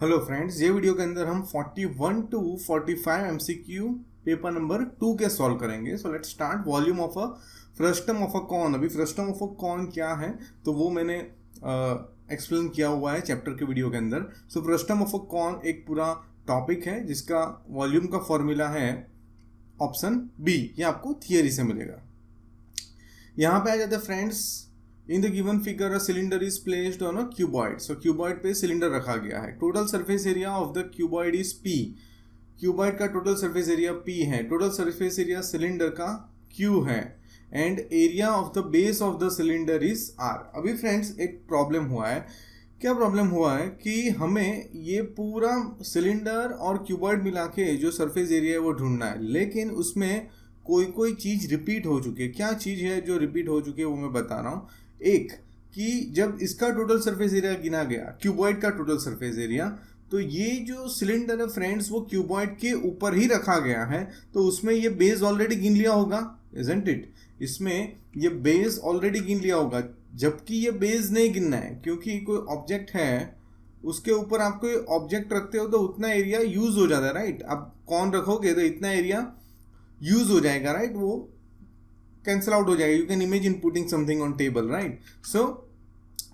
Hello friends, ये video के अंदर हम 41 टू 45 एमसीक्यू पेपर नंबर 2 के सॉल्व करेंगे। So let's start. Volume of a frustum of a corn. अभी फ्रस्टम ऑफ अ कॉर्न क्या है तो वो मैंने एक्सप्लेन किया हुआ है चैप्टर के वीडियो के अंदर। सो फ्रस्टम ऑफ अ कॉर्न एक पूरा टॉपिक है जिसका वॉल्यूम का फॉर्मूला है ऑप्शन बी। ये आपको थियरी से मिलेगा। यहाँ पे आ जाते हैं friends. In the given figure a cylinder is placed on a cuboid. So cuboid पे सिलेंडर रखा गया है। Total surface area of the cuboid is P. Cuboid का टोटल सरफेस एरिया पी है। टोटल सरफेस एरिया सिलेंडर का Q है and area of the base of the cylinder is R. अभी friends एक प्रॉब्लम हुआ है। क्या प्रॉब्लम हुआ है कि हमें ये पूरा सिलेंडर और क्यूबॉइड मिला के जो सरफेस एरिया है वो ढूंढना है, लेकिन उसमें कोई कोई चीज़ रिपीट हो चुकी है। क्या चीज़ है जो रिपीट हो चुकी है वो मैं बता रहा हूँ। एक कि जब इसका टोटल सरफेस एरिया गिना गया, क्यूबॉइड का टोटल सरफेस एरिया, तो ये जो सिलेंडर है फ्रेंड्स वो क्यूबॉइड के ऊपर ही रखा गया है, तो उसमें ये बेस ऑलरेडी गिन लिया होगा, इजंट इट। इसमें ये बेस ऑलरेडी गिन लिया होगा, जबकि ये बेस नहीं गिनना है क्योंकि कोई ऑब्जेक्ट है उसके ऊपर आप कोई ऑब्जेक्ट रखते हो तो उतना एरिया यूज हो जाता है, राइट। अब कौन रखोगे तो इतना एरिया यूज हो जाएगा, राइट। वो कैंसिल आउट हो जाएगा। You can imagine putting something on table, right. So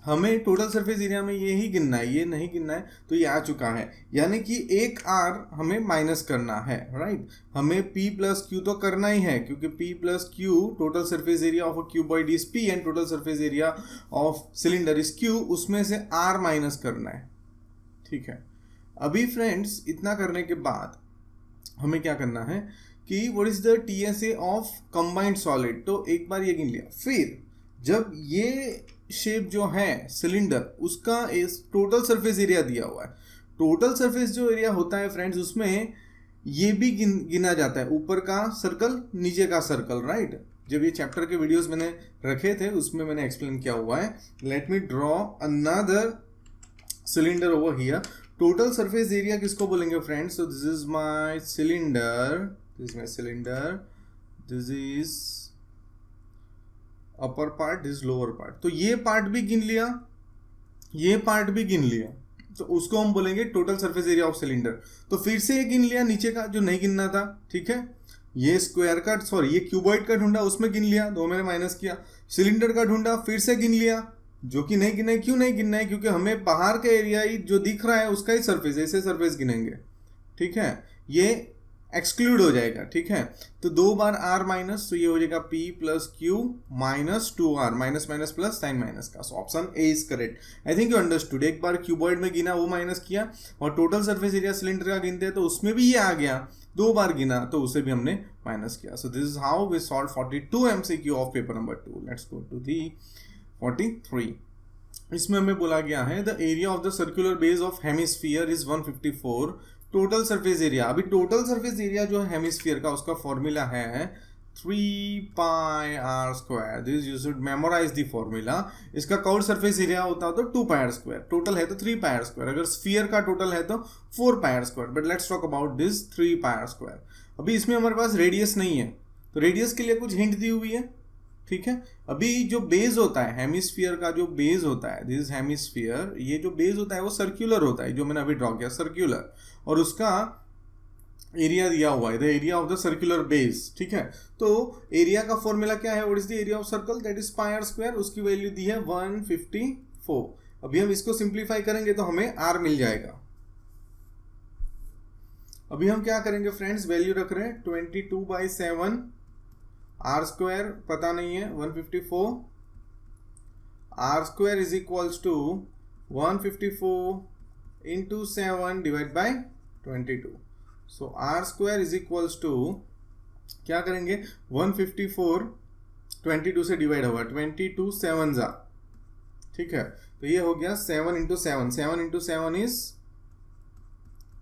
हमें टोटल सरफेस एरिया में ये ही गिनना है, ये नहीं गिनना है। तो ये आ चुका है, यानी कि एक आर हमें माइनस करना है, राइट। हमें पी प्लस क्यू तो करना ही है क्योंकि P plus Q total surface area of a cuboid is P and total surface area of cylinder is Q. उसमें से आर माइनस करना है, ठीक है। अभी फ्रेंड्स इतना करने के बाद हमें क्या करना है कि what is the TSA of combined solid. तो एक बार ये गिन लिया। फिर जब ये शेप जो है सिलेंडर उसका इस टोटल सरफेस एरिया दिया हुआ है। टोटल सरफेस जो एरिया होता है फ्रेंड्स उसमें ये भी गिना जाता है, ऊपर का सर्कल नीचे का सर्कल, राइट। जब ये चैप्टर के वीडियोस मैंने रखे थे उसमें मैंने एक्सप्लेन किया हुआ है। Let me draw another cylinder over here. Total surface area किसको बोलेंगे friends? So this is my cylinder, this is my cylinder, this is upper part, this lower part. तो ये पार्ट भी गिन लिया, ये पार्ट भी गिन लिया, तो उसको हम बोलेंगे total surface area of cylinder. तो फिर से ये गिन लिया नीचे का जो नहीं गिनना था, ठीक है। ये स्क्वायर का, सॉरी ये क्यूबॉइड का ढूंढा, उसमें गिन लिया, दो मैंने माइनस किया। सिलेंडर का ढूंढा, फिर से गिन लिया, जो कि नहीं गिना है। क्यों नहीं गिनना है? क्योंकि हमें बाहर का एरिया ही जो दिख रहा है उसका ही सरफेस, ऐसे सरफेस गिनेंगे, ठीक है। ये एक्सक्लूड हो जाएगा, ठीक है। तो दो बार आर माइनस, तो ये हो जाएगा p plus q minus 2r, minus minus plus sign minus का। So option a is correct. I think you understood. एक बार क्यूबॉइड में गिना वो माइनस किया, और टोटल सरफेस एरिया सिलेंडर का गिनते हैं तो उसमें भी ये आ गया। दो बार गिना तो उसे भी हमने माइनस किया। So this is how we solve 42 MCQ of paper number 2। Let's go to the 43। इसमें हमें बोला गया है the area of the circular base of hemisphere is 154। Total surface area, अभी टोटल सरफेस एरिया जो है हेमिस्फीयर का उसका फॉर्मूला है 3 pi are square. This you should memorise the formula. इसका कर्व सरफेस एरिया होता है तो 2 पाई आर स्क्वायर, टोटल है तो 3 पाई आर स्क्वायर। अगर स्फीयर का टोटल है तो 4 pi are square. But let's talk about this 3 pi are square. अभी इसमें हमारे पास रेडियस नहीं है, तो रेडियस के लिए कुछ हिंट दी हुई है, ठीक है। अभी जो बेस होता है हेमिस्फीयर का, जो बेस होता है, दिस हेमिस्फीयर, ये जो बेस होता है वो सर्कुलर होता है, जो मैंने अभी ड्रॉ किया सर्कुलर, और उसका एरिया दिया हुआ है the area of the circular base, ठीक है। तो एरिया का फॉर्मूला क्या है? What is the area of circle? That is pi are square. उसकी वैल्यू दी है 154। अभी हम इसको सिंप्लीफाई करेंगे तो हमें आर मिल जाएगा। अभी हम क्या करेंगे फ्रेंड्स, वैल्यू रख रहे हैं 22/7। आर स्क्वायर पता नहीं है, 154। R square is equals to 154 into 7 divide by 22। So R square is equals to, क्या करेंगे, 154 22 से डिवाइड होगा, 22 7 जा, ठीक है। तो ये हो गया 7 इंटू 7, 7 इंटू 7 इज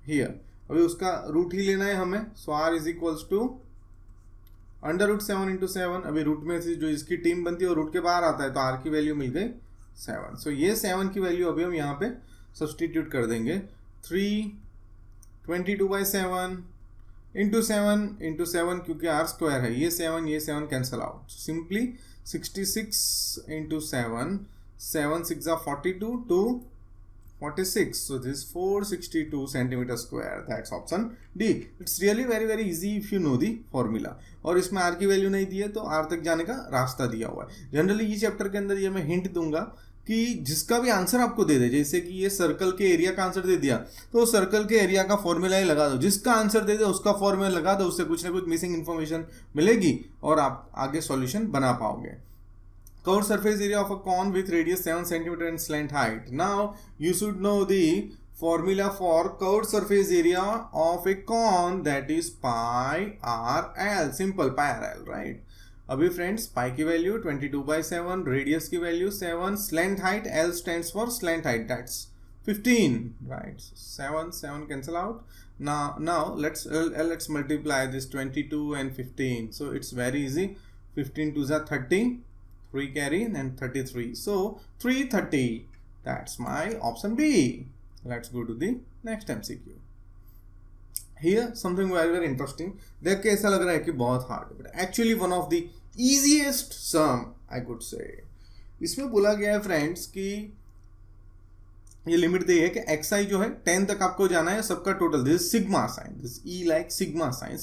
हियर। अभी उसका रूट ही लेना है हमें। So r is equals to under root 7 into 7। अभी रूट में से जो इसकी टीम बनती है वो रूट के बाहर आता है, तो आर की वैल्यू मिल गई 7। सो ये 7 की वैल्यू अभी हम यहाँ पे सब्सटीट्यूट कर देंगे। 322/7 इंटू 7 क्योंकि आर स्क्वायर है, ये 7 cancel out. Simply 66 into 7, 7 6 42 to 46. So this is 462 centimeter square. That's option D. It's really very very easy if you know the formula. और इसमें r की वैल्यू नहीं दी है तो r तक जाने का रास्ता दिया हुआ है. जनरली ये चैप्टर के अंदर ये मैं हिंट दूंगा कि जिसका भी आंसर आपको दे दे, जैसे कि ये सर्कल के एरिया का आंसर दे दिया तो सर्कल के एरिया का फॉर्मूला ही लगा दो, जिसका आंसर दे दे उसका फॉर्मूला लगा दो, उससे कुछ ना कुछ मिसिंग इन्फॉर्मेशन मिलेगी और आप आगे सॉल्यूशन बना पाओगे. Curved surface area of a cone with radius 7 cm and slant height. Now you should know the formula for curved surface area of a cone, that is pi r l. Simple, pi r l, right? अभी friends pi की value 22/7, radius की value 7, slant height L stands for slant height, that's 15, right? 7 cancel out. Now let's multiply this 22 and 15. So it's very easy. 15 to the 30. 3 carry and 33. So 330. That's my option B. Let's go to the next MCQ. Here something very very interesting. देख के ऐसा लग रहा है कि बहुत hard है, but actually one of the easiest sum I could say. इसमें बोला गया है फ्रेंड्स कि ये लिमिट दी है कि xi जो है 10 तक आपको जाना है, सबका total. This is sigma sign, this ई like sigma sign,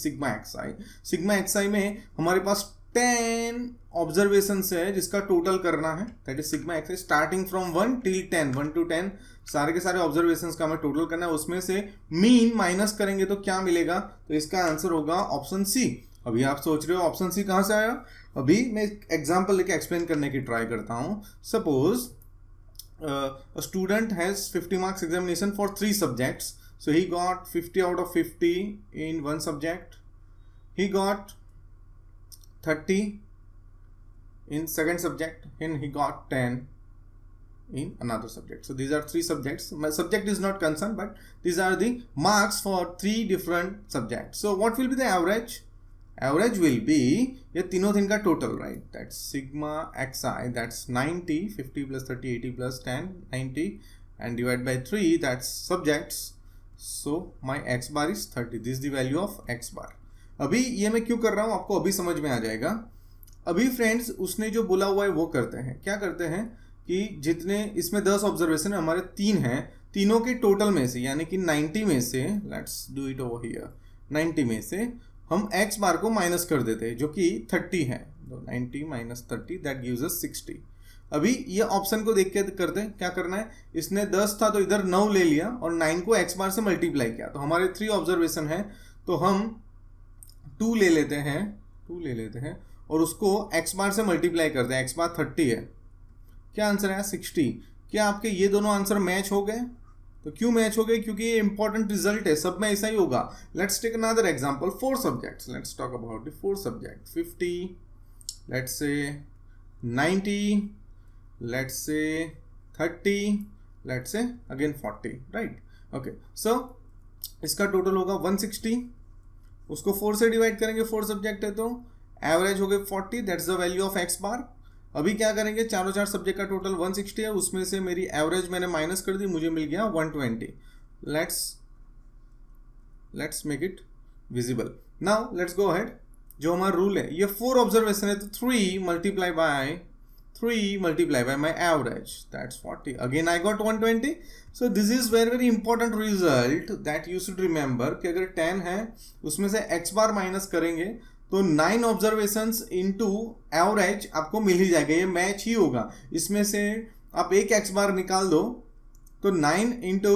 sigma xi में हमारे पास 10 ऑब्जर्वेशन है जिसका टोटल करना है, that is sigma x starting from 1 till 10, 1 to 10 सारे के सारे ऑब्जर्वेशन का हमें टोटल करना है. उसमें से मीन माइनस करेंगे तो क्या मिलेगा, तो इसका आंसर होगा ऑप्शन सी. अभी आप सोच रहे हो ऑप्शन सी कहाँ से आया, अभी मैं एग्जाम्पल लेके एक्सप्लेन करने की ट्राई करता हूँ. Suppose a student has 50 marks examination for 3 subjects, so he got 50 out of 50 in one subject, he got 30 in second subject, and he got 10 in another subject. So these are 3 subjects. My subject is not concerned, but these are the marks for 3 different subjects. So what will be the average? Average will be ये तीनों दिन का total, right? That's sigma xi, that's 90, 50 plus 30, 80 plus 10, 90, and divide by 3, that's subjects. So my x bar is 30. This is the value of x bar. अभी ये मैं क्यों कर रहा हूँ आपको अभी समझ में आ जाएगा. अभी फ्रेंड्स उसने जो बोला हुआ है वो करते हैं, क्या करते हैं कि जितने इसमें 10 ऑब्जर्वेशन है, हमारे 3 हैं, तीनों के टोटल में से यानी कि 90 में से, let's do it over here, 90 में से हम x बार को माइनस कर देते हैं जो कि 30 है, तो 90 माइनस 30 दैट गिव्स अस 60. अभी ये ऑप्शन को देख के करते हैं, क्या करना है, इसने 10 था तो इधर 9 ले लिया और 9 को x बार से मल्टीप्लाई किया, तो हमारे 3 ऑब्जर्वेशन है, तो हम 2 ले लेते हैं और उसको x बार से मल्टीप्लाई करते हैं, x बार 30 है, क्या आंसर है 60. क्या आपके ये दोनों आंसर मैच हो गए, तो क्यों मैच हो गए, क्योंकि ये इंपॉर्टेंट रिजल्ट है, सब में ऐसा ही होगा. Let's take another example, 4 subjects, let's talk about the 4 subject, 50, let's say 90, let's say 30, let's say again 40, right. Okay, सो इसका टोटल होगा 160, उसको 4 से डिवाइड करेंगे, 4 सब्जेक्ट है तो एवरेज हो गए 40, that's the value of x bar. अभी क्या करेंगे, चारों 4 सब्जेक्ट का टोटल 160 है, उसमें से मेरी एवरेज मैंने माइनस कर दी, मुझे मिल गया 120. Let's make it visible. Now let's go ahead. जो हमारा रूल है, ये 4 ऑब्जर्वेशन है तो 3 multiply by my average, that's 40. Again I got 120. So this is very very important result that you should remember कि अगर 10 है उसमें से एक्स बार माइनस करेंगे तो 9 ऑब्जर्वेशंस इनटू एवरेज आपको मिल ही जाएगा, ये मैच ही होगा. इसमें से आप एक एक्स बार निकाल दो तो 9 इंटू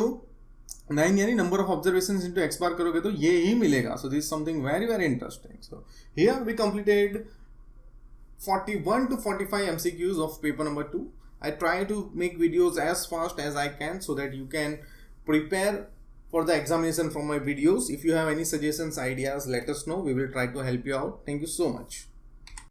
9 यानी number of observations into x bar करोगे तो ये ही मिलेगा. So this something very very interesting. So here we completed 41 to 45 MCQs of paper number 2. I try to make videos as fast as I can so that you can prepare for the examination from my videos. If you have any suggestions, ideas, let us know. We will try to help you out. Thank you so much.